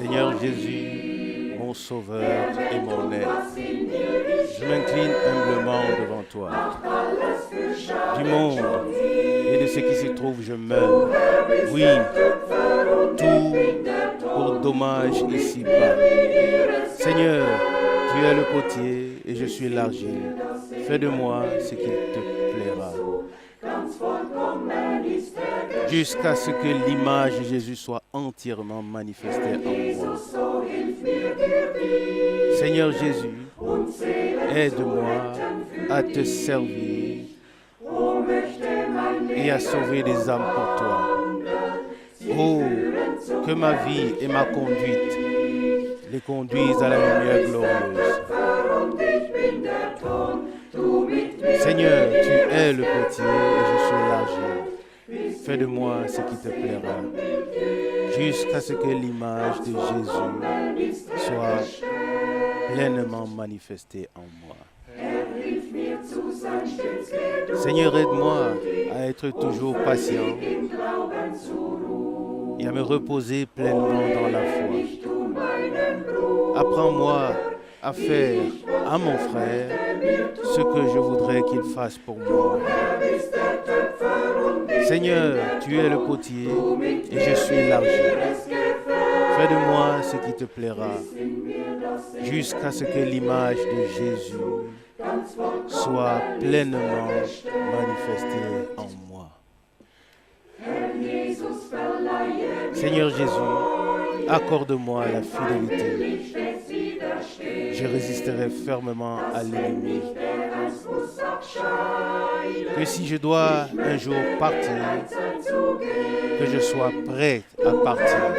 Seigneur Jésus, mon Sauveur et mon aide, je m'incline humblement devant toi. Du monde et de ce qui s'y trouve, je meurs. Oui, tout pour dommage ici-bas. Seigneur, tu es le potier et je suis l'argile. Fais de moi ce qu'il te plaira. Jusqu'à ce que l'image de Jésus soit entièrement manifestée en moi. Seigneur Jésus, aide-moi à te servir et à sauver des âmes pour toi. Oh, que ma vie et ma conduite les conduisent à la lumière glorieuse. Seigneur, tu es le potier et je suis l'argile. Fais de moi ce qui te plaira, jusqu'à ce que l'image de Jésus soit pleinement manifestée en moi. Seigneur, aide-moi à être toujours patient et à me reposer pleinement dans la foi. Apprends-moi à faire à mon frère ce que je voudrais qu'il fasse pour moi. Seigneur, tu es le potier et je suis l'argile. Fais de moi ce qui te plaira, jusqu'à ce que l'image de Jésus soit pleinement manifestée en moi. Seigneur Jésus, accorde-moi la fidélité. Je résisterai fermement à l'ennemi. Que si je dois un jour partir, que je sois prêt à partir.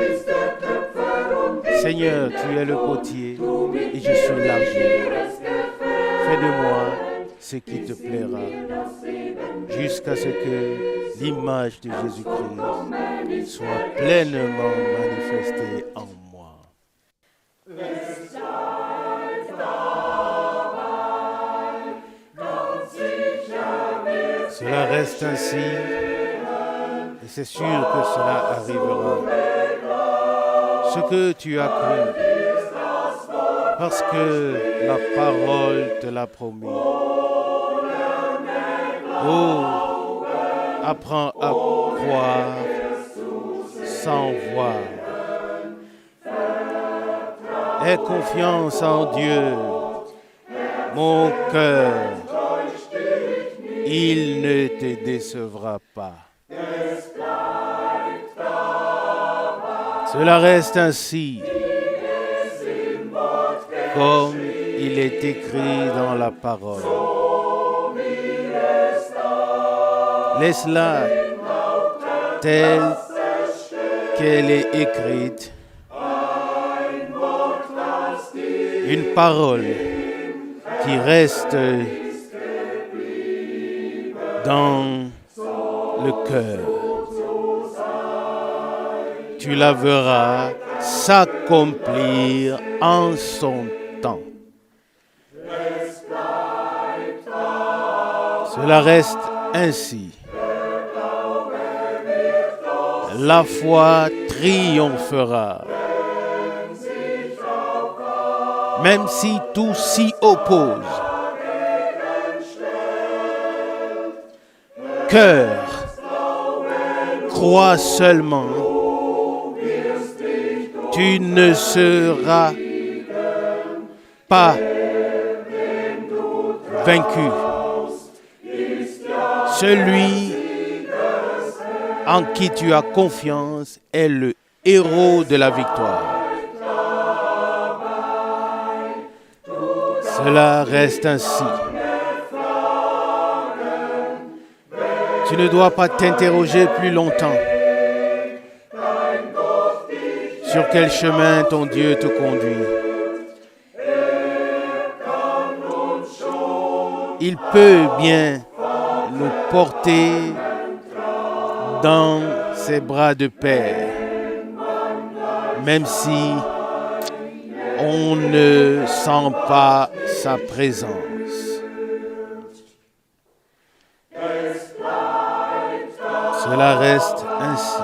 Seigneur, tu es le potier et je suis l'argile. Fais de moi ce qui te plaira, jusqu'à ce que l'image de Jésus-Christ soit pleinement manifestée en moi. Cela reste ainsi, et c'est sûr que cela arrivera. Ce que tu as cru, parce que la parole te l'a promis. Oh, apprends à croire sans voir. Aie confiance en Dieu, mon cœur. Il ne te décevra pas. Cela reste ainsi, comme il est écrit dans la parole. Laisse-la telle qu'elle est écrite. Une parole qui reste dans le cœur. Tu la verras s'accomplir en son temps. Cela reste ainsi. La foi triomphera. Même si tout s'y oppose. Cœur, crois seulement. Tu ne seras pas vaincu. Celui en qui tu as confiance est le héros de la victoire. Cela reste ainsi. Tu ne dois pas t'interroger plus longtemps sur quel chemin ton Dieu te conduit. Il peut bien nous porter dans ses bras de Père, même si on ne sent pas sa présence. Cela reste ainsi.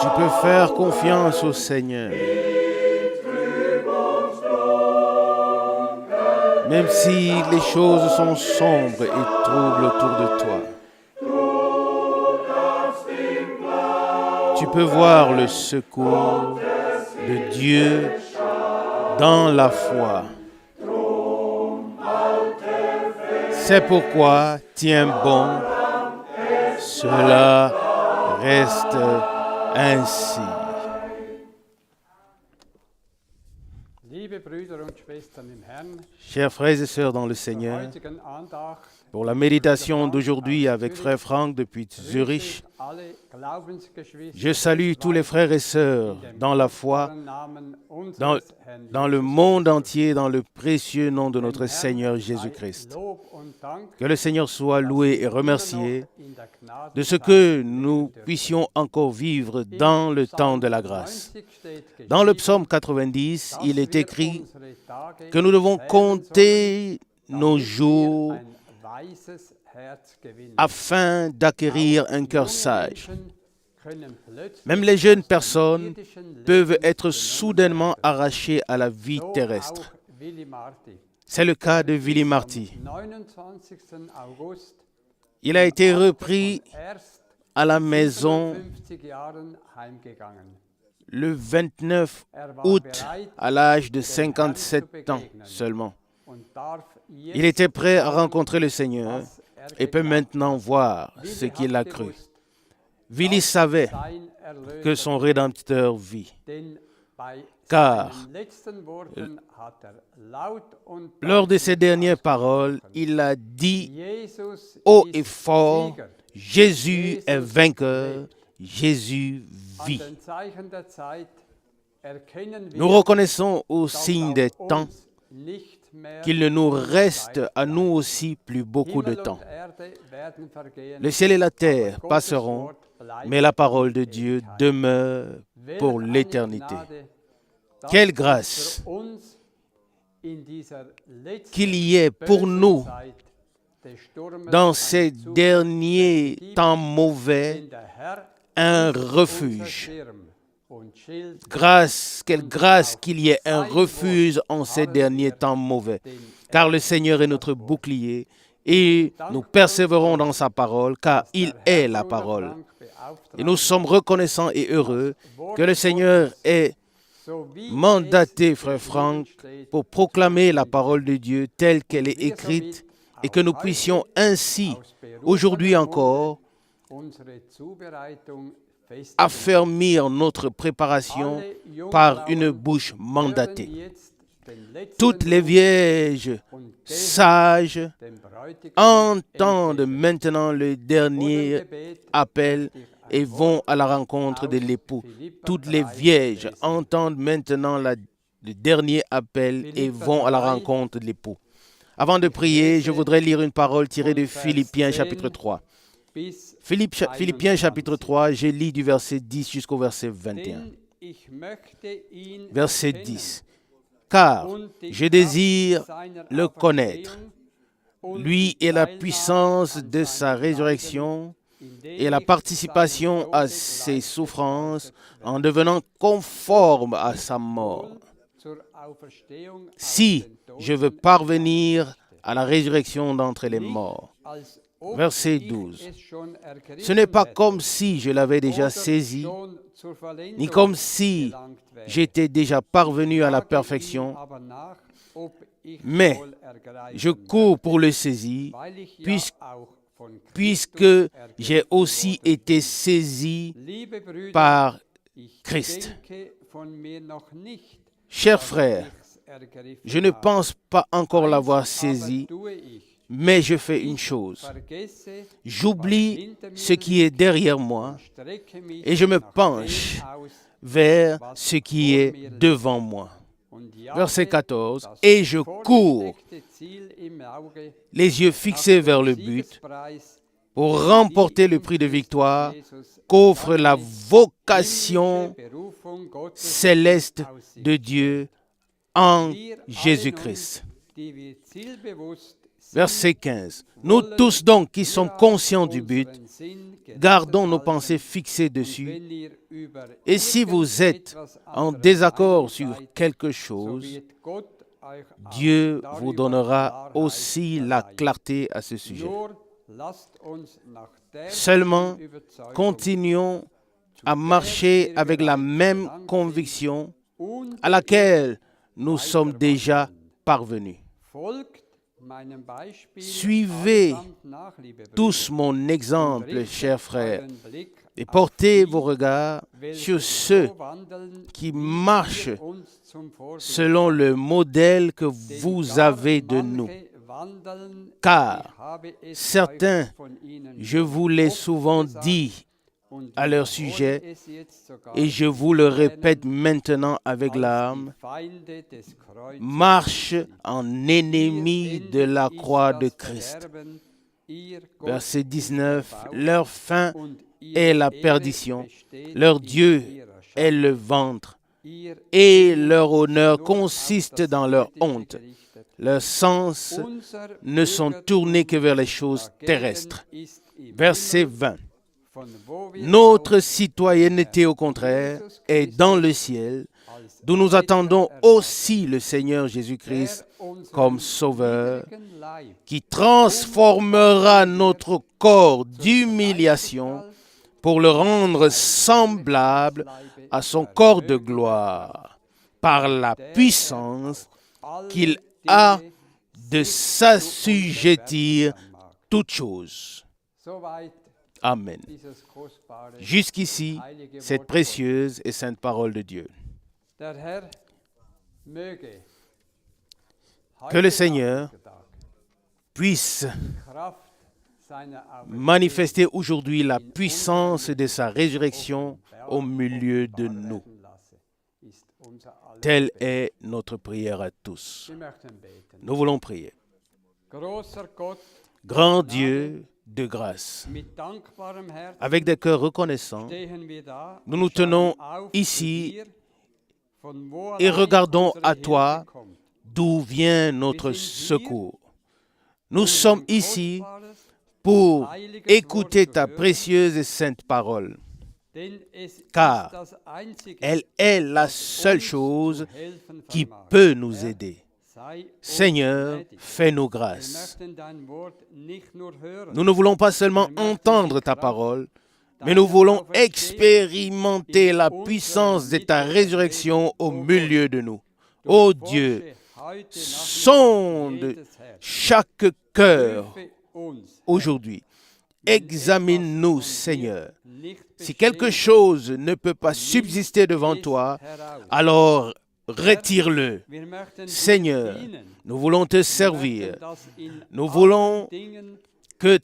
Tu peux faire confiance au Seigneur. Même si les choses sont sombres et troubles autour de toi. Tu peux voir le secours de Dieu dans la foi. C'est pourquoi, tiens bon, cela reste ainsi. Chers frères et sœurs dans le Seigneur, pour la méditation d'aujourd'hui avec frère Franck depuis Zurich, je salue tous les frères et sœurs dans la foi, dans le monde entier, dans le précieux nom de notre Seigneur Jésus-Christ. Que le Seigneur soit loué et remercié de ce que nous puissions encore vivre dans le temps de la grâce. Dans le psaume 90, il est écrit que nous devons compter nos jours afin d'acquérir un cœur sage. Même les jeunes personnes peuvent être soudainement arrachées à la vie terrestre. C'est le cas de Willy Marty. Il a été repris à la maison le 29 août à l'âge de 57 ans seulement. Il était prêt à rencontrer le Seigneur et peut maintenant voir ce qu'il a cru. Willy savait que son Rédempteur vit, car lors de ses dernières paroles, il a dit haut et fort, Jésus est vainqueur, Jésus vit. Nous reconnaissons au signe des temps qu'il ne nous reste à nous aussi plus beaucoup de temps. Le ciel et la terre passeront, mais la parole de Dieu demeure pour l'éternité. Quelle grâce qu'il y ait pour nous dans ces derniers temps mauvais un refuge. Quelle grâce qu'il y ait un refuge en ces derniers temps mauvais. Car le Seigneur est notre bouclier et nous persévérons dans sa parole, car il est la parole. Et nous sommes reconnaissants et heureux que le Seigneur ait mandaté, frère Franck, pour proclamer la parole de Dieu telle qu'elle est écrite et que nous puissions ainsi, aujourd'hui encore, affermir notre préparation par une bouche mandatée. Toutes les vierges sages entendent maintenant le dernier appel et vont à la rencontre de l'époux. Toutes les vierges entendent maintenant le dernier appel et vont à la rencontre de l'époux. Avant de prier, je voudrais lire une parole tirée de Philippiens chapitre 3. Philippiens chapitre 3, je lis du verset 10 jusqu'au verset 21. Verset 10. Car je désire le connaître, lui et la puissance de sa résurrection et la participation à ses souffrances en devenant conforme à sa mort. Si je veux parvenir à la résurrection d'entre les morts. Verset 12. Ce n'est pas comme si je l'avais déjà saisi, ni comme si j'étais déjà parvenu à la perfection, mais je cours pour le saisir, puisque j'ai aussi été saisi par Christ. Chers frères, je ne pense pas encore l'avoir saisi, mais je fais une chose. J'oublie ce qui est derrière moi et je me penche vers ce qui est devant moi. Verset 14. Et je cours, les yeux fixés vers le but, pour remporter le prix de victoire qu'offre la vocation céleste de Dieu en Jésus-Christ. Verset 15. Nous tous donc qui sommes conscients du but, gardons nos pensées fixées dessus. Et si vous êtes en désaccord sur quelque chose, Dieu vous donnera aussi la clarté à ce sujet. Seulement, continuons à marcher avec la même conviction à laquelle nous sommes déjà parvenus. Suivez tous mon exemple, chers frères, et portez vos regards sur ceux qui marchent selon le modèle que vous avez de nous. Car certains, je vous l'ai souvent dit à leur sujet, et je vous le répète maintenant avec larmes, marchent en ennemis de la croix de Christ. Verset 19, leur fin est la perdition, leur Dieu est le ventre, et leur honneur consiste dans leur honte. Leurs sens ne sont tournés que vers les choses terrestres. Verset 20. Notre citoyenneté, au contraire, est dans le ciel, d'où nous attendons aussi le Seigneur Jésus-Christ comme Sauveur, qui transformera notre corps d'humiliation pour le rendre semblable à son corps de gloire, par la puissance qu'il a de s'assujettir toutes choses. Amen. Jusqu'ici, cette précieuse et sainte parole de Dieu. Que le Seigneur puisse manifester aujourd'hui la puissance de sa résurrection au milieu de nous. Telle est notre prière à tous. Nous voulons prier. Grand Dieu de grâce, avec des cœurs reconnaissants, nous nous tenons ici et regardons à toi d'où vient notre secours. Nous sommes ici pour écouter ta précieuse et sainte parole, car elle est la seule chose qui peut nous aider. Seigneur, fais-nous grâce. Nous ne voulons pas seulement entendre ta parole, mais nous voulons expérimenter la puissance de ta résurrection au milieu de nous. Ô Dieu, sonde chaque cœur aujourd'hui. Examine-nous, Seigneur. Si quelque chose ne peut pas subsister devant toi, alors retire-le. Seigneur, nous voulons te servir. Nous voulons que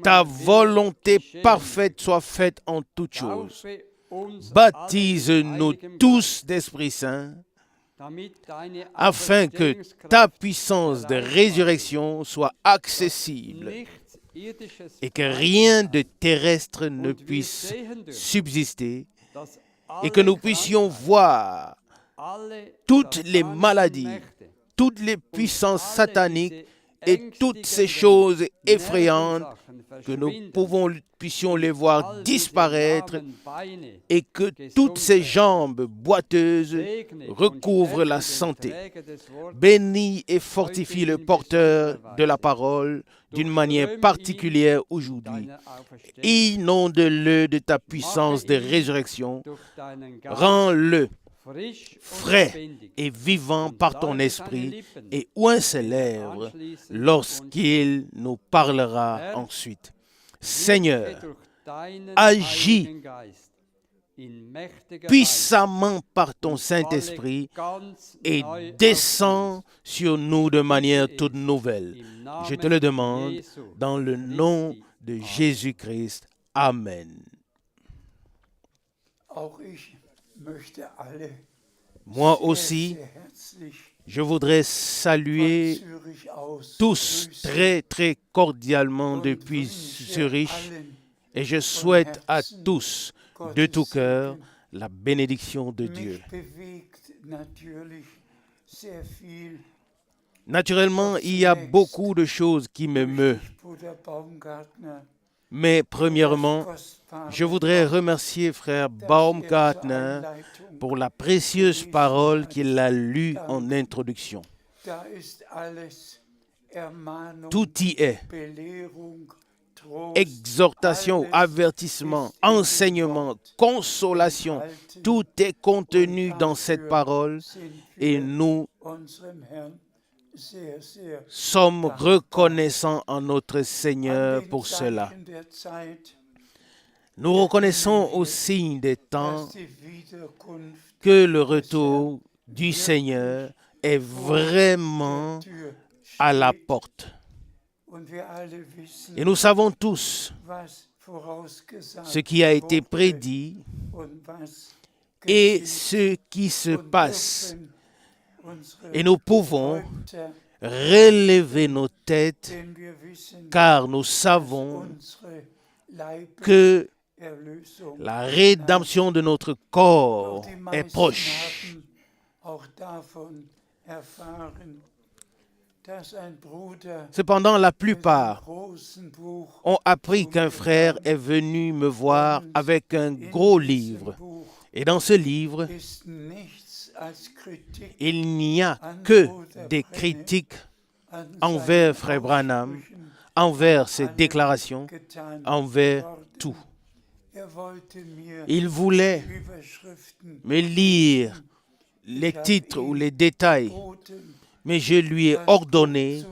ta volonté parfaite soit faite en toutes choses. Baptise-nous tous d'Esprit Saint, afin que ta puissance de résurrection soit accessible et que rien de terrestre ne puisse subsister, et que nous puissions voir toutes les maladies, toutes les puissances sataniques et toutes ces choses effrayantes, que nous puissions les voir disparaître et que toutes ces jambes boiteuses recouvrent la santé. Bénis et fortifie le porteur de la parole d'une manière particulière aujourd'hui. Inonde-le de ta puissance de résurrection. Rends-le frais et vivant par ton esprit, et oint ses lèvres lorsqu'il nous parlera ensuite. Seigneur, agis puissamment par ton Saint-Esprit et descends sur nous de manière toute nouvelle. Je te le demande dans le nom de Jésus-Christ. Amen. Moi aussi, je voudrais saluer tous très très cordialement depuis Zurich, et je souhaite à tous de tout cœur la bénédiction de Dieu. Naturellement, il y a beaucoup de choses qui m'émeuvent. Mais premièrement, je voudrais remercier frère Baumgartner pour la précieuse parole qu'il a lue en introduction. Tout y est. Exhortation, avertissement, enseignement, consolation, tout est contenu dans cette parole et nous sommes reconnaissants en notre Seigneur pour cela. Nous reconnaissons au signe des temps que le retour du Seigneur est vraiment à la porte. Et nous savons tous ce qui a été prédit et ce qui se passe. Et nous pouvons relever nos têtes car nous savons que la rédemption de notre corps est proche. Cependant, la plupart ont appris qu'un frère est venu me voir avec un gros livre. Et dans ce livre, il n'y a que des critiques envers frère Branham, envers ses déclarations, envers tout. Il voulait me lire les titres ou les détails, mais je lui ai ordonné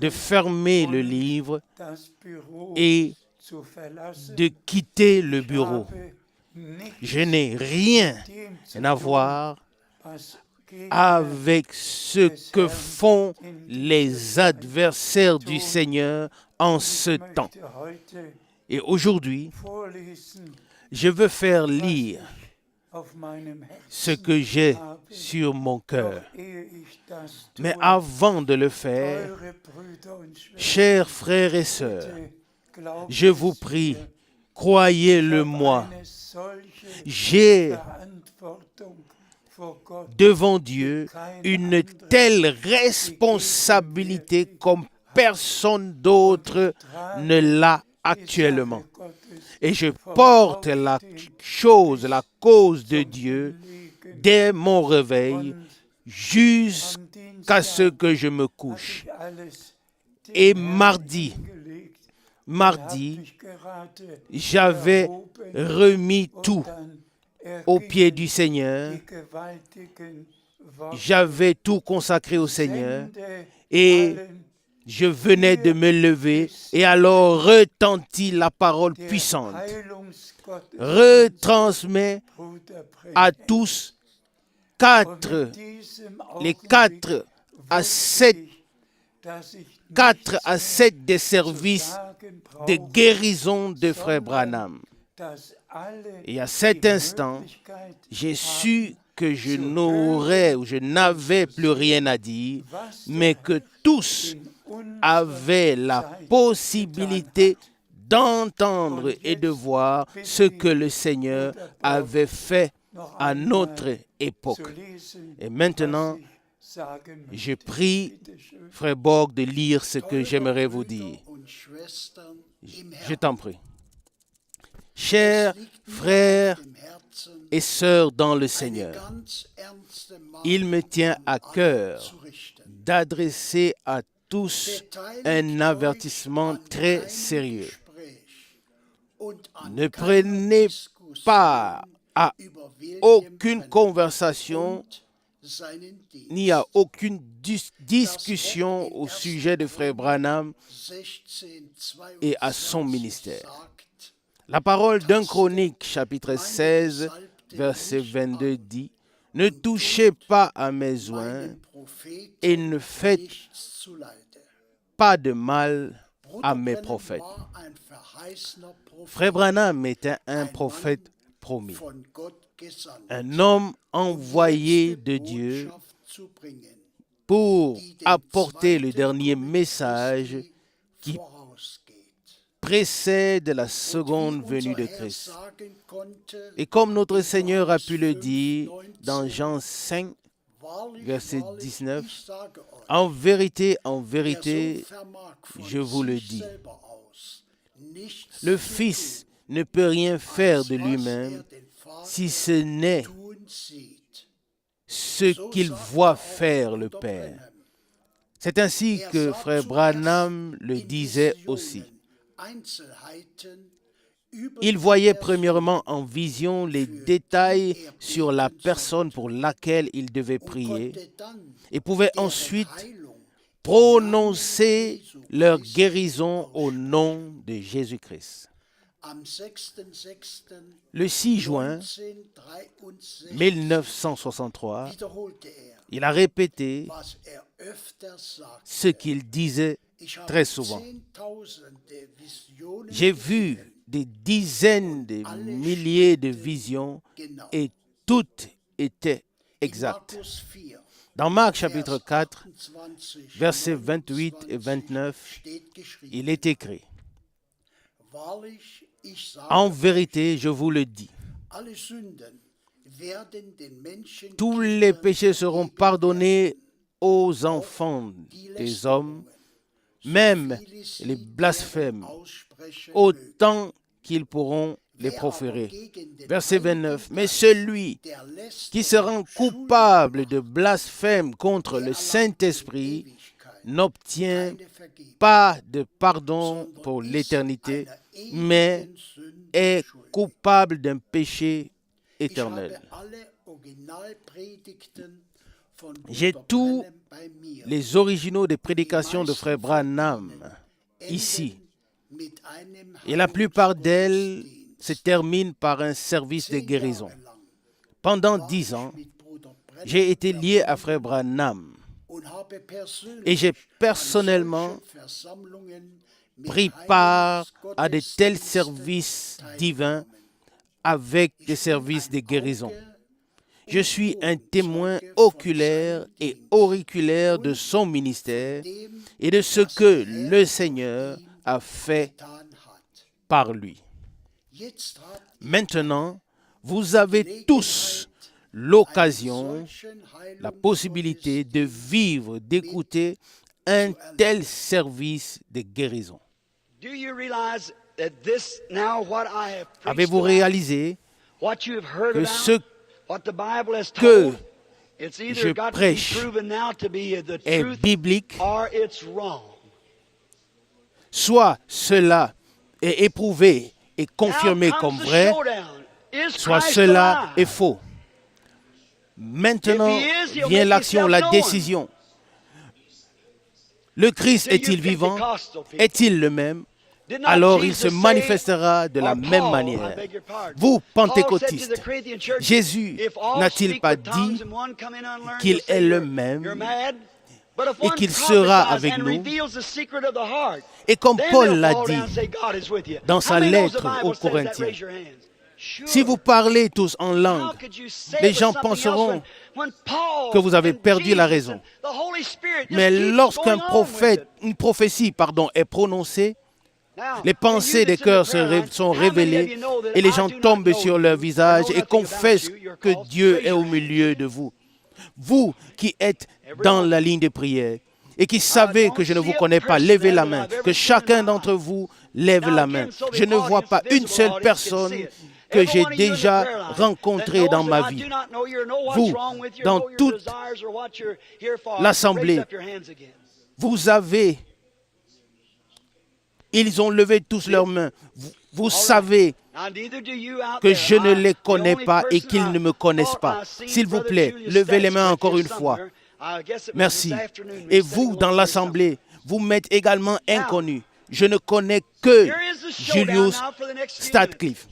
de fermer le livre et de quitter le bureau. Je n'ai rien à voir avec ce que font les adversaires du Seigneur en ce temps. Et aujourd'hui, je veux faire lire ce que j'ai sur mon cœur. Mais avant de le faire, chers frères et sœurs, je vous prie, croyez-le-moi, j'ai devant Dieu une telle responsabilité comme personne d'autre ne l'a actuellement. Et je porte la cause de Dieu dès mon réveil jusqu'à ce que je me couche. Et mardi, j'avais remis tout aux pieds du Seigneur. J'avais tout consacré au Seigneur et je venais de me lever et alors retentit la parole puissante. Retransmet à tous les 4 à 7 des services de guérison de frère Branham. Et à cet instant, j'ai su que je n'avais plus rien à dire, mais que tous avaient la possibilité d'entendre et de voir ce que le Seigneur avait fait à notre époque. Et maintenant, je prie frère Borg de lire ce que j'aimerais vous dire. Je t'en prie. Chers frères et sœurs dans le Seigneur, il me tient à cœur d'adresser à tous un avertissement très sérieux. Ne prenez pas à aucune conversation ni à aucune discussion au sujet de frère Branham et à son ministère. La parole d'un Chronique, chapitre 16, verset 22 dit « Ne touchez pas à mes oints et ne faites pas de mal à mes prophètes. » Frère Branham était un prophète promis, un homme envoyé de Dieu pour apporter le dernier message qui précède la seconde venue de Christ. Et comme notre Seigneur a pu le dire dans Jean 5, verset 19. En vérité, je vous le dis, le Fils ne peut rien faire de lui-même si ce n'est ce qu'il voit faire le Père. C'est ainsi que frère Branham le disait aussi. Il voyait premièrement en vision les détails sur la personne pour laquelle il devait prier et pouvait ensuite prononcer leur guérison au nom de Jésus-Christ. Le 6 juin 1963, il a répété ce qu'il disait très souvent. J'ai vu des dizaines de milliers de visions et toutes étaient exactes. Dans Marc chapitre 4, versets 28 et 29, il est écrit: en vérité, je vous le dis, tous les péchés seront pardonnés aux enfants des hommes, même les blasphèmes, autant qu'ils pourront les proférer. Verset 29. Mais celui qui se rend coupable de blasphème contre le Saint-Esprit n'obtient pas de pardon pour l'éternité, mais est coupable d'un péché éternel. J'ai tous les originaux des prédications de frère Branham ici, et la plupart d'elles se terminent par un service de guérison. Pendant 10 ans, j'ai été lié à frère Branham et j'ai personnellement pris part à de tels services divins avec des services de guérison. Je suis un témoin oculaire et auriculaire de son ministère et de ce que le Seigneur a fait par lui. Maintenant, vous avez tous l'occasion, la possibilité de vivre, d'écouter un tel service de guérison. Avez-vous réalisé que ce que je prêche est biblique? Soit cela est éprouvé et confirmé comme vrai, soit cela est faux. Maintenant vient l'action, la décision. Le Christ est-il vivant? Est-il le même? Alors il se manifestera de la même manière. Vous, pentecôtistes, Jésus n'a-t-il pas dit qu'il est le même et qu'il sera avec nous? Et comme Paul l'a dit dans sa lettre aux Corinthiens, si vous parlez tous en langue, les gens penseront que vous avez perdu la raison. Mais lorsqu'une prophétie est prononcée, les pensées des cœurs sont révélées et les gens tombent sur leur visage et confessent que Dieu est au milieu de vous. Vous qui êtes dans la ligne de prière et qui savez que je ne vous connais pas, levez la main, que chacun d'entre vous lève la main. Je ne vois pas une seule personne que j'ai déjà rencontrée dans ma vie. Vous, dans toute l'assemblée, vous avez... Ils ont levé tous leurs mains. Vous savez que je ne les connais pas et qu'ils ne me connaissent pas. S'il vous plaît, levez les mains encore une fois. Merci. Et vous, dans l'assemblée, vous m'êtes également inconnus. Je ne connais que Julius Statcliffe.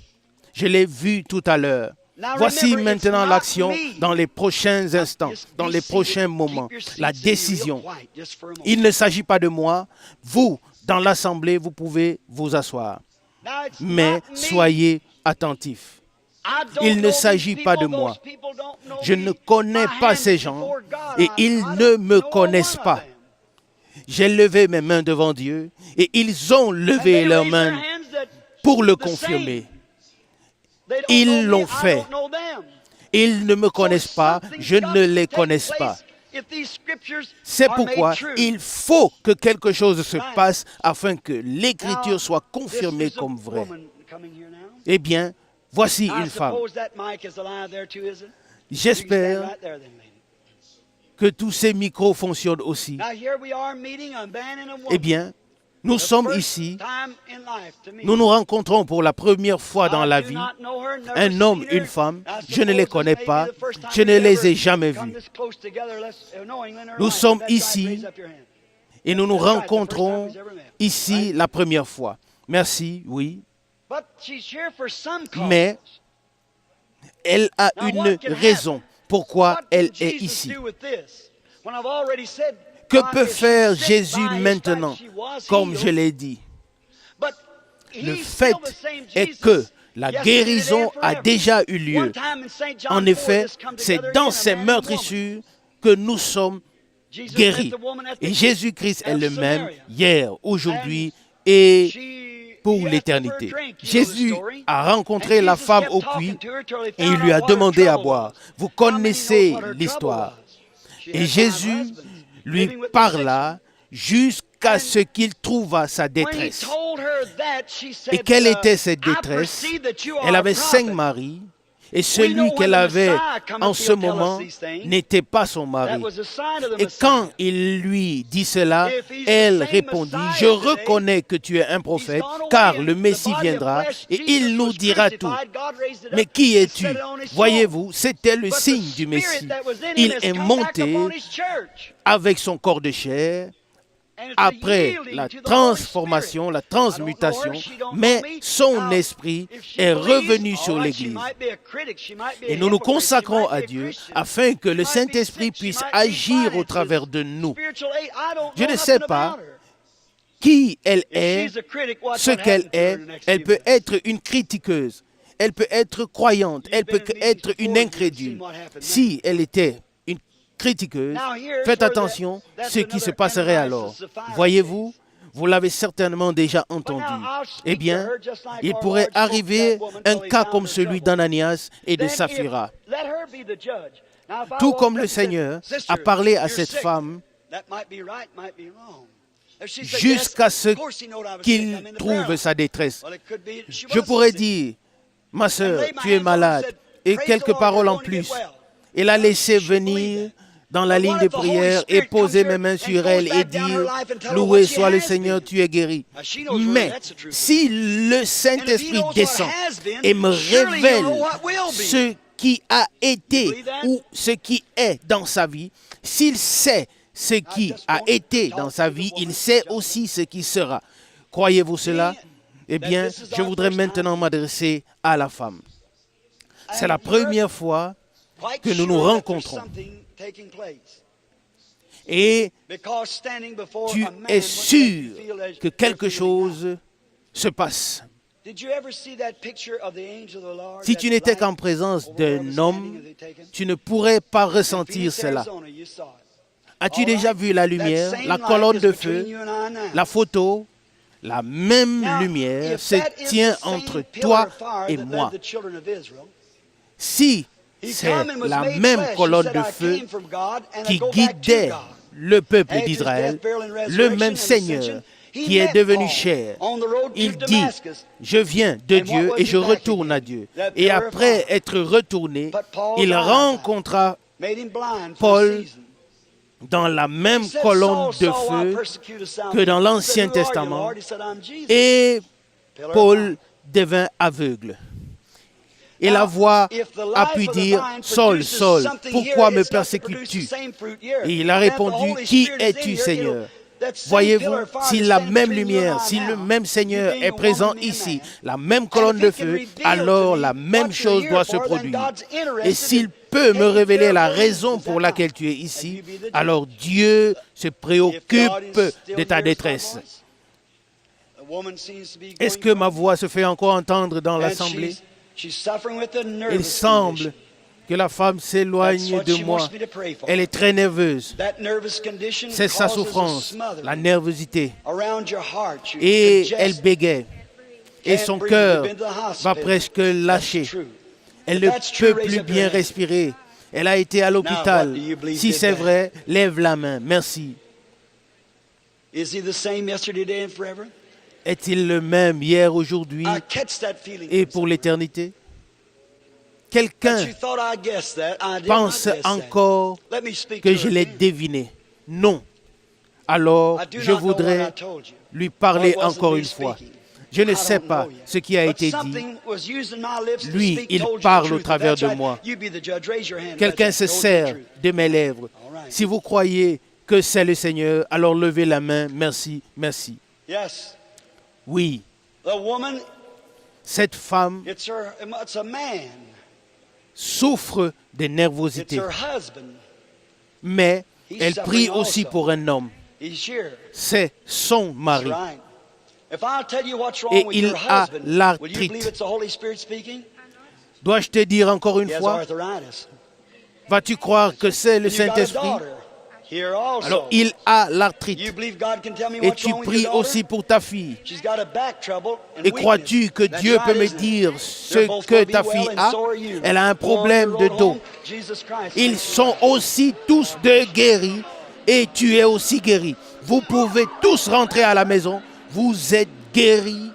Je l'ai vu tout à l'heure. Voici maintenant l'action dans les prochains instants, dans les prochains moments. La décision. Il ne s'agit pas de moi. Vous, dans l'assemblée, vous pouvez vous asseoir. Mais soyez attentifs. Il ne s'agit pas de moi. Je ne connais pas ces gens et ils ne me connaissent pas. J'ai levé mes mains devant Dieu et ils ont levé leurs mains pour le confirmer. Ils l'ont fait. Ils ne me connaissent pas, je ne les connais pas. C'est pourquoi il faut que quelque chose se passe afin que l'Écriture soit confirmée comme vraie. Eh bien, voici une femme. J'espère que tous ces micros fonctionnent aussi. Eh bien, nous sommes ici, nous nous rencontrons pour la première fois dans la vie, un homme, une femme, je ne les connais pas, je ne les ai jamais vus. Nous sommes ici et nous nous rencontrons ici la première fois. Merci, oui. Mais elle a une raison pourquoi elle est ici. Que peut faire Jésus maintenant, comme je l'ai dit? Le fait est que la guérison a déjà eu lieu. En effet, c'est dans ces meurtrissures que nous sommes guéris. Et Jésus-Christ est le même hier, aujourd'hui et pour l'éternité. Jésus a rencontré la femme au puits et il lui a demandé à boire. Vous connaissez l'histoire. Et Jésus lui parla jusqu'à ce qu'il trouva sa détresse. Et quelle était cette détresse? Elle avait 5 maris, et celui qu'elle avait en ce moment n'était pas son mari. Et quand il lui dit cela, elle répondit, « Je reconnais que tu es un prophète, car le Messie viendra et il nous dira tout. » Mais qui es-tu? Voyez-vous, c'était le signe du Messie. Il est monté avec son corps de chair, après la transformation, la transmutation, mais son esprit est revenu sur l'Église. Et nous nous consacrons à Dieu afin que le Saint-Esprit puisse agir au travers de nous. Je ne sais pas qui elle est, ce qu'elle est. Elle peut être une critiqueuse, elle peut être croyante, elle peut être une incrédule. Si elle était critiqueuse, faites attention à ce qui se passerait alors. Voyez-vous, vous l'avez certainement déjà entendu. Eh bien, il pourrait arriver un cas comme celui d'Ananias et de Saphira. Tout comme le Seigneur a parlé à cette femme jusqu'à ce qu'il trouve sa détresse. Je pourrais dire, ma sœur, tu es malade, et quelques paroles en plus. Et la laisser venir dans la ligne de prière et poser mes mains sur elle et dire « Loué soit le Seigneur, tu es guéri ». Mais si le Saint-Esprit descend et me révèle ce qui a été ou ce qui est dans sa vie, s'il sait ce qui a été dans sa vie, il sait aussi ce qui sera. Croyez-vous cela? Eh bien, je voudrais maintenant m'adresser à la femme. C'est la première fois que nous nous rencontrons. Et tu es sûr que quelque chose se passe. Si tu n'étais qu'en présence d'un homme, tu ne pourrais pas ressentir cela. As-tu déjà vu la lumière, la colonne de feu, la photo? La même lumière se tient entre toi et moi. Si c'est la même colonne de feu qui guidait le peuple d'Israël, le même Seigneur qui est devenu chair. Il dit, je viens de Dieu et je retourne à Dieu. Et après être retourné, il rencontra Paul dans la même colonne de feu que dans l'Ancien Testament et Paul devint aveugle. Et la voix a pu dire, « Saul, Saul, pourquoi me persécutes-tu » Et il a répondu, « Qui es-tu, Seigneur » Voyez-vous, si la même lumière, si le même Seigneur est présent ici, la même colonne de feu, alors la même chose doit se produire. Et s'il peut me révéler la raison pour laquelle tu es ici, alors Dieu se préoccupe de ta détresse. Est-ce que ma voix se fait encore entendre dans l'assemblée? Il semble que la femme s'éloigne de moi. Elle est très nerveuse. C'est sa souffrance, la nervosité. Et elle bégaye. Et son cœur va presque lâcher. Elle ne peut plus bien respirer. Elle a été à l'hôpital. Si c'est vrai, lève la main. Merci. Est-il le même hier, aujourd'hui et pour l'éternité? Quelqu'un pense encore que je l'ai deviné. Non. Alors, je voudrais lui parler encore une fois. Je ne sais pas ce qui a été dit. Lui, il parle au travers de moi. Quelqu'un se sert de mes lèvres. Si vous croyez que c'est le Seigneur, alors levez la main. Merci, merci. Oui. Cette femme souffre de nervosité. Mais elle prie aussi pour un homme. C'est son mari. Et il a l'arthrite. Dois-je te dire encore une fois? Vas-tu croire que c'est le Saint-Esprit? Alors, il a l'arthrite. Et tu pries aussi pour ta fille. Et crois-tu que Dieu peut me dire ce que ta fille a? Elle a un problème de dos. Ils sont aussi tous deux guéris et tu es aussi guéri. Vous pouvez tous rentrer à la maison. Vous êtes guéris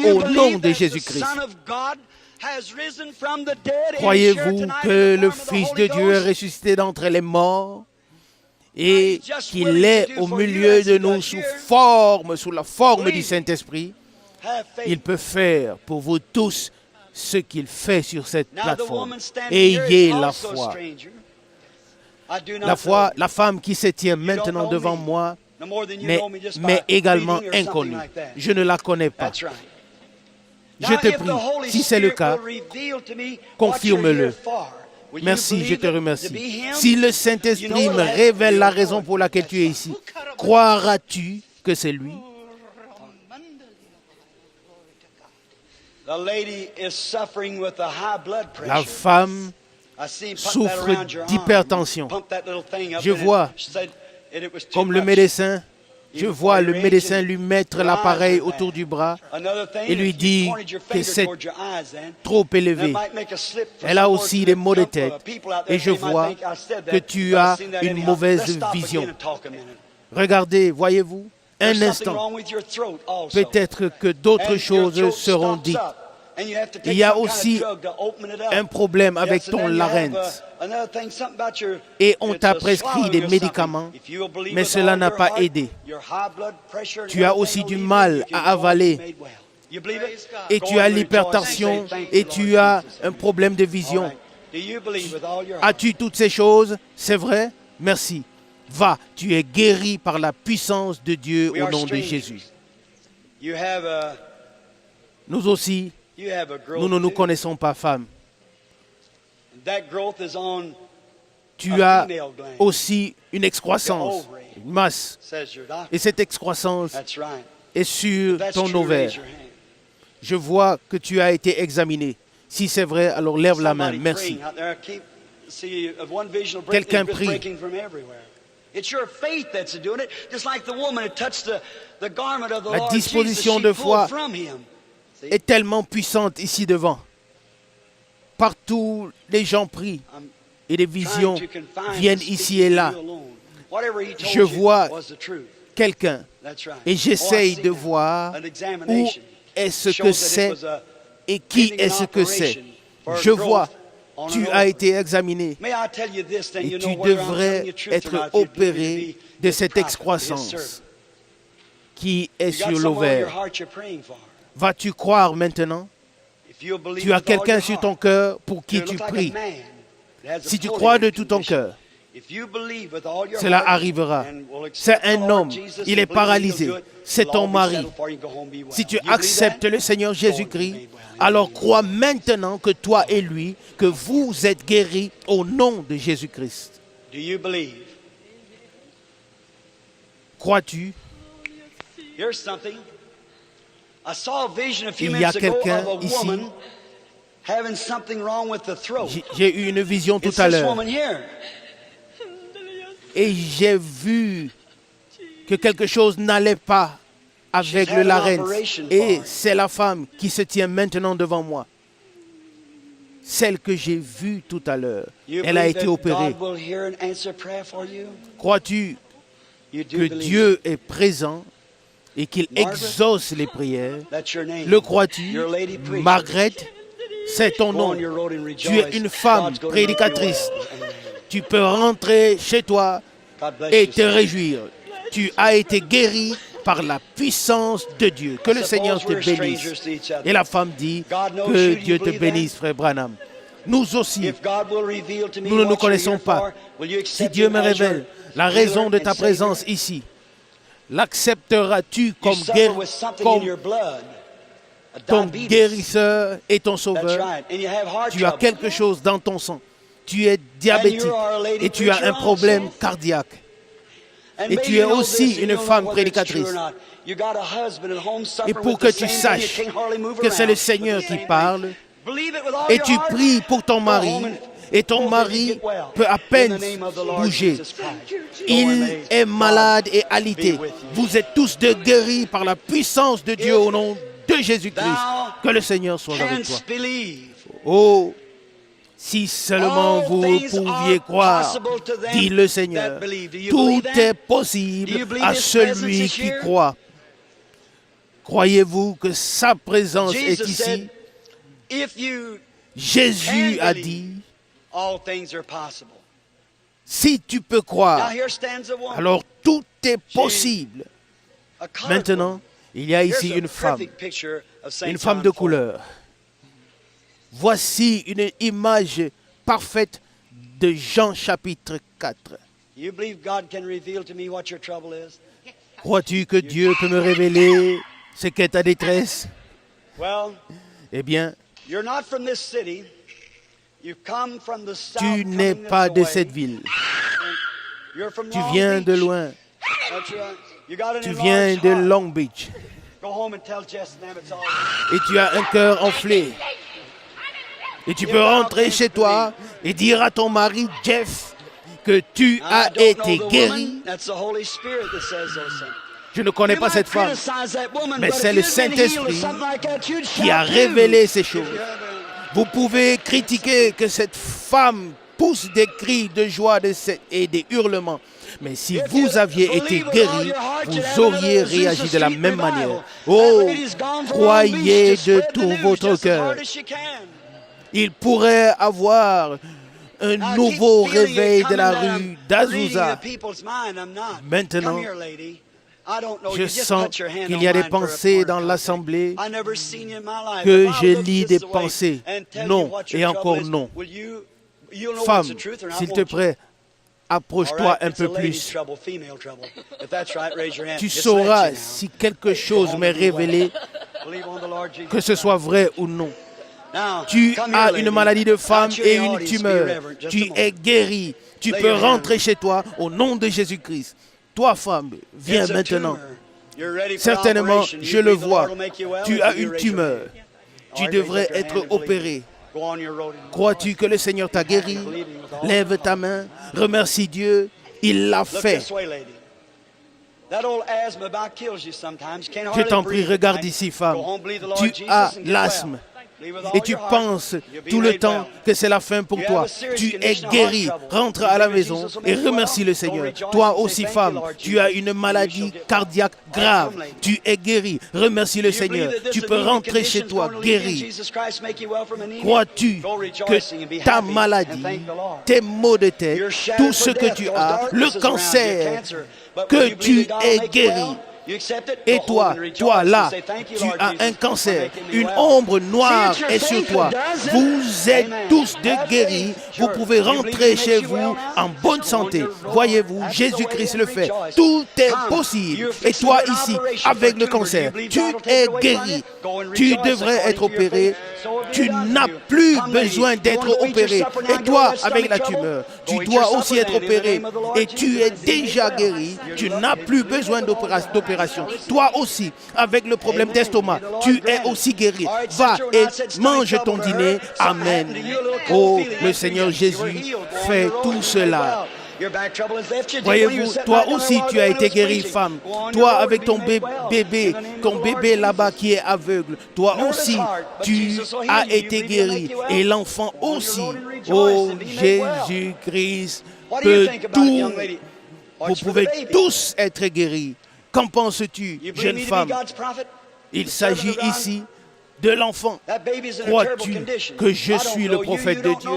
au nom de Jésus-Christ. Croyez-vous que le Fils de Dieu est ressuscité d'entre les morts et qu'il est au milieu de nous sous la forme du Saint-Esprit? Il peut faire pour vous tous ce qu'il fait sur cette plateforme. Ayez la foi. La foi, la femme qui se tient maintenant devant moi mais également inconnue. Je ne la connais pas. Je te prie, si c'est le cas, confirme-le. Merci, je te remercie. Si le Saint-Esprit me révèle la raison pour laquelle tu es ici, croiras-tu que c'est lui? La femme souffre d'hypertension. Je vois, comme le médecin, je vois le médecin lui mettre l'appareil autour du bras et lui dire que c'est trop élevé. Elle a aussi des maux de tête et je vois que tu as une mauvaise vision. Regardez, voyez-vous, un instant, peut-être que d'autres choses seront dites. Il y a aussi un problème avec ton larynx. Et on t'a prescrit des médicaments, mais cela n'a pas aidé. Tu as aussi du mal à avaler. Et tu as l'hypertension et tu as un problème de vision. As-tu toutes ces choses? C'est vrai? Merci. Va, tu es guéri par la puissance de Dieu au nom de Jésus. Nous aussi, nous ne nous connaissons pas, femme. Tu as aussi une excroissance, une masse. Et cette excroissance est sur ton ovaire. Je vois que tu as été examiné. Si c'est vrai, alors lève la main. Merci. Quelqu'un prie. La disposition de foi est tellement puissante ici devant. Partout, les gens prient et des visions viennent ici et là. Je vois quelqu'un et j'essaye de voir où est-ce que c'est et qui est-ce que c'est. Je vois, tu as été examiné et tu devrais être opéré de cette excroissance qui est sur l'ovaire. Vas-tu croire maintenant? Tu as quelqu'un sur ton cœur pour qui tu pries. Si tu crois de tout ton cœur, cela arrivera. C'est un homme, il est paralysé. C'est ton mari. Si tu acceptes le Seigneur Jésus-Christ, alors crois maintenant que toi et lui, que vous êtes guéris au nom de Jésus-Christ. Crois-tu? Il y a quelqu'un ici. J'ai eu une vision tout à l'heure. Et j'ai vu que quelque chose n'allait pas avec le larynx. Et c'est la femme qui se tient maintenant devant moi. celle que j'ai vue tout à l'heure, elle a été opérée. Crois-tu que Dieu est présent et qu'il exauce les prières? Le crois-tu? Margaret, c'est ton nom. Tu es une femme prédicatrice. Tu peux rentrer chez toi et te réjouir. Tu as été guéri par la puissance de Dieu. Que le Seigneur te bénisse. Et la femme dit que Dieu te bénisse, frère Branham. Nous aussi, nous ne nous connaissons pas. Si Dieu me révèle la raison de ta présence ici, l'accepteras-tu comme ton guérisseur et ton sauveur? Tu as quelque chose dans ton sang. Tu es diabétique et tu as un problème cardiaque. Et tu es aussi une femme prédicatrice. Et pour que tu saches que c'est le Seigneur qui parle, et tu pries pour ton mari, et ton mari peut à peine bouger. Il est malade et alité. Vous êtes tous de guéris par la puissance de Dieu au nom de Jésus-Christ. Que le Seigneur soit avec toi. Oh, si seulement vous pouviez croire, dit le Seigneur, tout est possible à celui qui croit. Croyez-vous que sa présence est ici? Jésus a dit, si tu peux croire, alors tout est possible. Maintenant, il y a ici une femme de couleur. Voici une image parfaite de Jean chapitre 4. Crois-tu que Dieu peut me révéler ce qu'est ta détresse? Eh bien, tu n'es pas de cette ville. Tu viens de loin. Tu viens de Long Beach. Et tu as un cœur enflé. Et tu peux rentrer chez toi et dire à ton mari, Jeff, que tu as été guéri. Je ne connais pas cette femme, mais c'est le Saint-Esprit qui a révélé ces choses. Vous pouvez critiquer que cette femme pousse des cris de joie et des hurlements. Mais si vous aviez été guéri, vous auriez réagi de la même manière. Oh, croyez de tout votre cœur. Il pourrait avoir un nouveau réveil de la rue d'Azusa. Maintenant, je sens qu'il y a des pensées dans l'assemblée, que je lis des pensées. Non, et encore non. Femme, s'il te plaît, approche-toi un peu plus. Tu sauras si quelque chose m'est révélé, que ce soit vrai ou non. Tu as une maladie de femme et une tumeur. Tu es guéri. Tu peux rentrer chez toi au nom de Jésus-Christ. Toi, femme, viens maintenant. Certainement, je le vois. Tu as une tumeur. Tu devrais être opéré. Crois-tu que le Seigneur t'a guéri? Lève ta main. Remercie Dieu. Il l'a fait. Je t'en prie, regarde ici, femme. Tu as l'asthme. Et tu penses tout le temps que c'est la fin pour toi. Tu es guéri. Rentre à la maison et remercie le Seigneur. Toi aussi, femme, tu as une maladie cardiaque grave. Tu es guéri. Remercie le Seigneur. Tu peux rentrer chez toi guéri. Crois-tu que ta maladie, tes maux de tête, tout ce que tu as, le cancer, que tu es guéri? Et toi là, tu as un cancer, une ombre noire est sur toi. Vous êtes tous de guéris, vous pouvez rentrer chez vous en bonne santé. Voyez-vous, Jésus-Christ le fait. Tout est possible. Et toi ici, avec le cancer, tu es guéri. Tu devrais être opéré. Tu n'as plus besoin d'être opéré. Et toi, avec la tumeur, tu dois aussi être opéré. Et tu es déjà guéri. Tu n'as plus besoin d'opération. Toi aussi, avec le problème d'estomac, tu es aussi guéri. Va et mange ton dîner. Amen. Oh, le Seigneur Jésus fait tout cela. Voyez-vous, toi aussi tu as été guérie, femme. Toi avec ton bébé là-bas qui est aveugle, toi aussi tu as été guérie. Et l'enfant aussi. Oh, Jésus-Christ peut tout. Vous pouvez tous être guéris. Qu'en penses-tu, jeune femme? Il s'agit ici de l'enfant. Crois-tu que je suis le prophète de Dieu?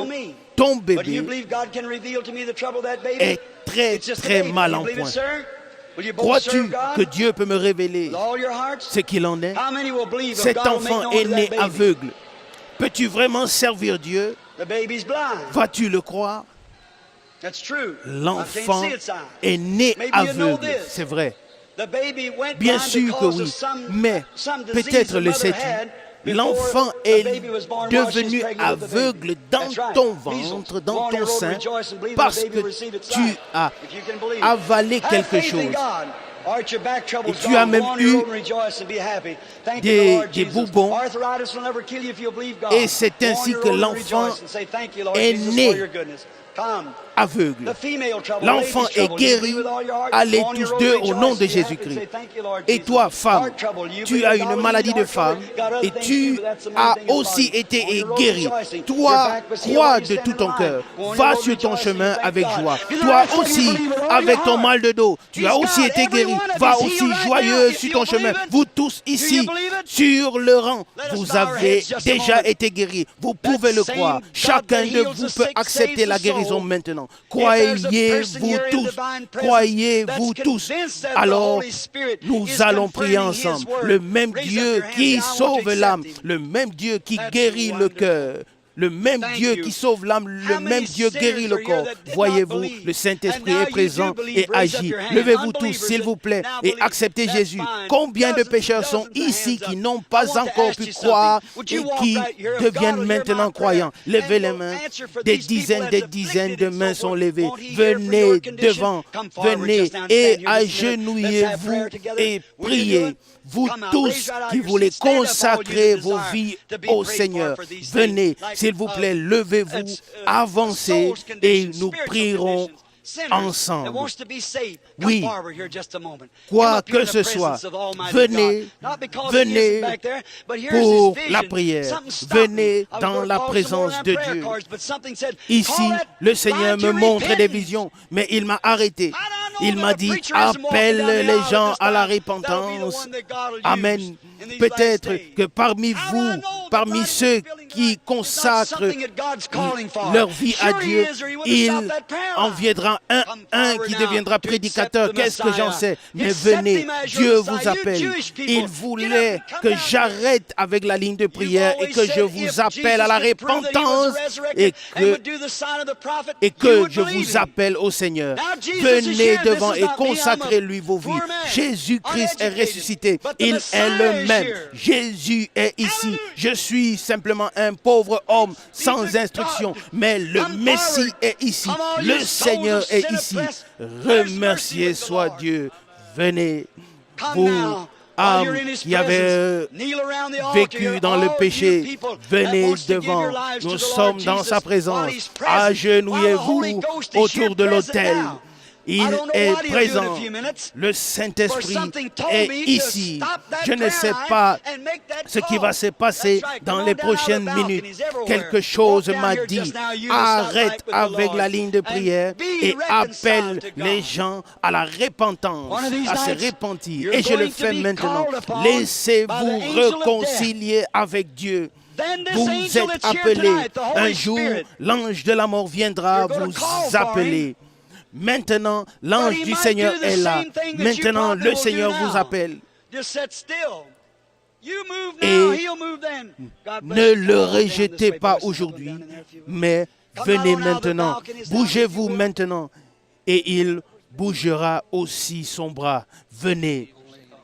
Ton bébé est très très mal en point. Crois-tu que Dieu peut me révéler ce qu'il en est? Cet enfant est né aveugle. Peux-tu vraiment servir Dieu? Vas-tu le croire? L'enfant est né aveugle, c'est vrai. Bien sûr que oui, mais peut-être le sais-tu, l'enfant est devenu aveugle dans ton ventre, dans ton sein, parce que tu as avalé quelque chose. Et tu as même eu des boubons. Et c'est ainsi que l'enfant est né aveugle. L'enfant est guéri. Allez tous deux au nom de Jésus-Christ. Et toi, femme, tu as une maladie de femme et tu as aussi été guéri. Toi, crois de tout ton cœur. Va sur ton chemin avec joie. Toi aussi, avec ton mal de dos, tu as aussi été guéri. Va aussi joyeux sur ton chemin. Vous tous ici, sur le rang, vous avez déjà été guéris. Vous pouvez le croire. Chacun de vous peut accepter la guérison maintenant. Croyez-vous tous, croyez-vous tous. Alors, nous allons prier ensemble. Le même Dieu qui sauve l'âme, le même Dieu qui guérit le cœur, le même Dieu qui sauve l'âme, le même Dieu guérit le corps. Voyez-vous, le Saint-Esprit est présent et agit. Levez-vous tous, s'il vous plaît, et acceptez Jésus. Combien de pécheurs sont ici qui n'ont pas encore pu croire et qui deviennent maintenant croyants? Levez les mains. Des dizaines de mains sont levées. Venez devant, venez et agenouillez-vous et priez. Vous tous qui voulez consacrer vos vies au Seigneur, venez, s'il vous plaît, levez-vous, avancez et nous prierons ensemble. Oui, quoi que ce soit, venez pour la prière, venez dans la présence de Dieu. Ici, le Seigneur me montre des visions, mais il m'a arrêté. Il m'a dit, appelle les gens à la repentance. Amen. Peut-être que parmi vous, parmi ceux qui consacrent leur vie à Dieu, il en viendra un qui deviendra prédicateur. Qu'est-ce que j'en sais? Mais venez, Dieu vous appelle. Il voulait que j'arrête avec la ligne de prière et que je vous appelle à la repentance et que je vous appelle au Seigneur. Venez devant et consacrez-lui vos vies. Jésus-Christ est ressuscité. Il est le même. Jésus est ici. Je suis simplement un pauvre homme sans instruction, mais le Messie est ici. Le Seigneur est ici. Remerciez soit Dieu. Venez, vous, âmes qui avez vécu dans le péché, venez devant. Nous sommes dans sa présence. Agenouillez-vous autour de l'autel. Il est présent. Le Saint-Esprit est ici. Je ne sais pas ce qui va se passer dans les prochaines minutes. Quelque chose m'a dit, arrête avec la ligne de prière et appelle les gens à la repentance, à se repentir. Et je le fais maintenant. Laissez-vous réconcilier avec Dieu. Vous êtes appelés. Un jour, l'ange de la mort viendra vous appeler. Maintenant, l'ange du Seigneur est là. Maintenant, le Seigneur vous appelle. Et ne le rejetez pas aujourd'hui, mais venez maintenant. Bougez-vous maintenant. Et il bougera aussi son bras. Venez.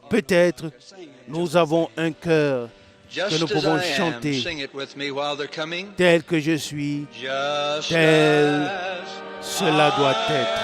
Peut-être nous avons un cœur que nous pouvons chanter. Tel que je suis, tel cela doit être.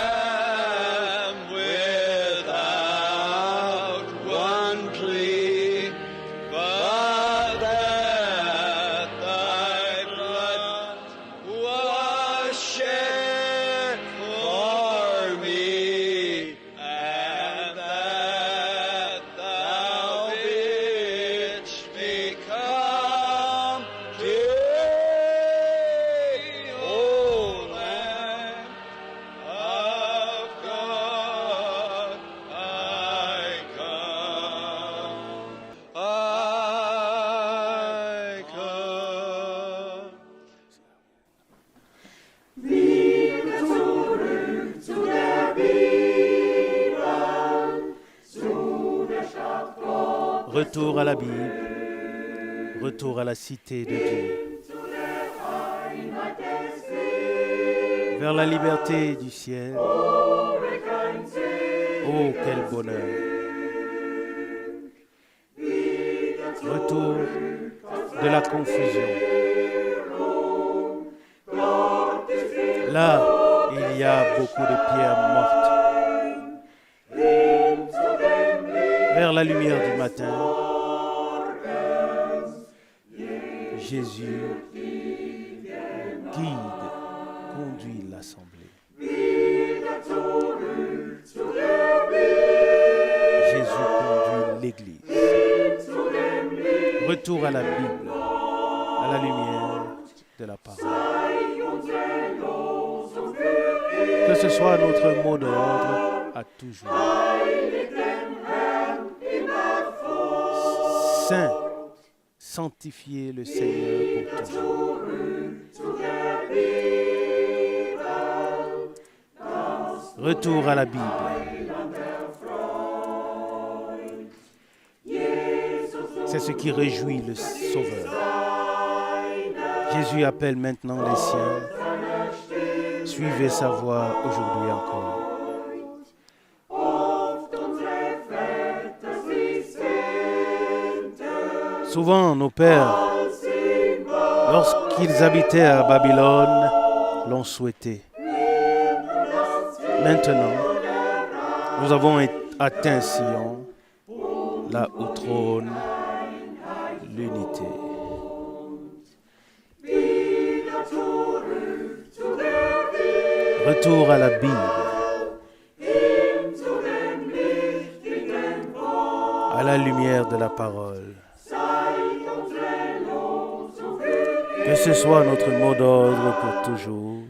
Retour à la Bible, retour à la cité de Dieu. Vers la liberté du ciel. Oh, quel bonheur! Retour de la confusion. Là, il y a beaucoup de pierres mortes. Vers la lumière du matin, Jésus guide, conduit l'assemblée. Jésus conduit l'Église. Retour à la Bible, à la lumière de la parole. Que ce soit notre mot d'ordre à toujours. Saint, sanctifiez le Seigneur pour toujours. Retour à la Bible. C'est ce qui réjouit le Sauveur. Jésus appelle maintenant les siens. Suivez sa voie aujourd'hui encore. Souvent, nos pères, lorsqu'ils habitaient à Babylone, l'ont souhaité. Maintenant, nous avons atteint Sion, là où trône l'unité. Retour à la Bible, à la lumière de la parole. Que ce soit notre mot d'ordre pour toujours.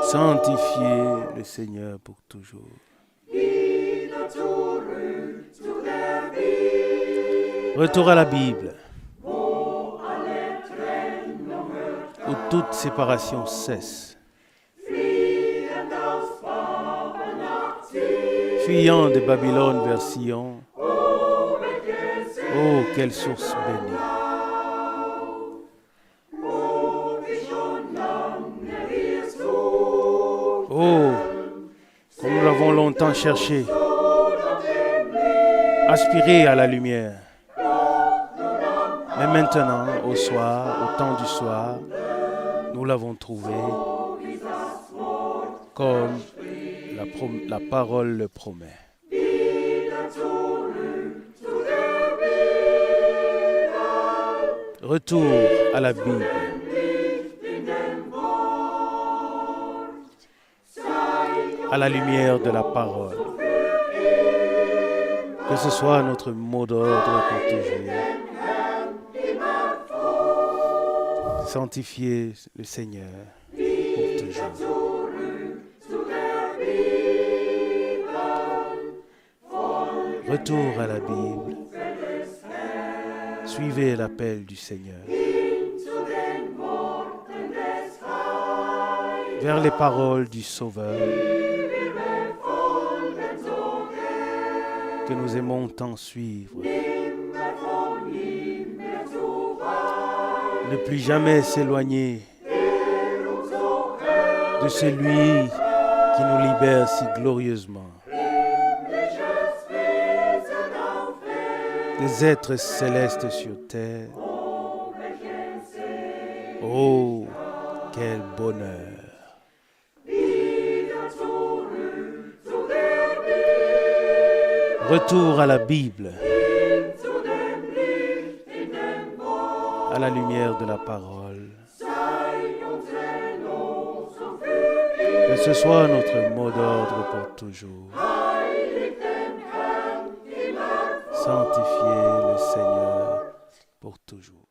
Sanctifiez le Seigneur pour toujours. Retour à la Bible, où toute séparation cesse. Fuyant de Babylone vers Sion, oh, quelle source bénie! Oh, comme nous l'avons longtemps cherché, aspirer à la lumière. Mais maintenant, au soir, au temps du soir, nous l'avons trouvé comme la parole le promet. Retour à la Bible. À la lumière de la parole. Que ce soit notre mot d'ordre pour toujours. Sanctifiez le Seigneur pour toujours. Retour à la Bible. Suivez l'appel du Seigneur. Vers les paroles du Sauveur que nous aimons tant suivre. Ne plus jamais s'éloigner de celui qui nous libère si glorieusement. Des êtres célestes sur terre. Oh, quel bonheur! Retour à la Bible, à la lumière de la parole. Que ce soit notre mot d'ordre pour toujours. Sanctifiez le Seigneur pour toujours.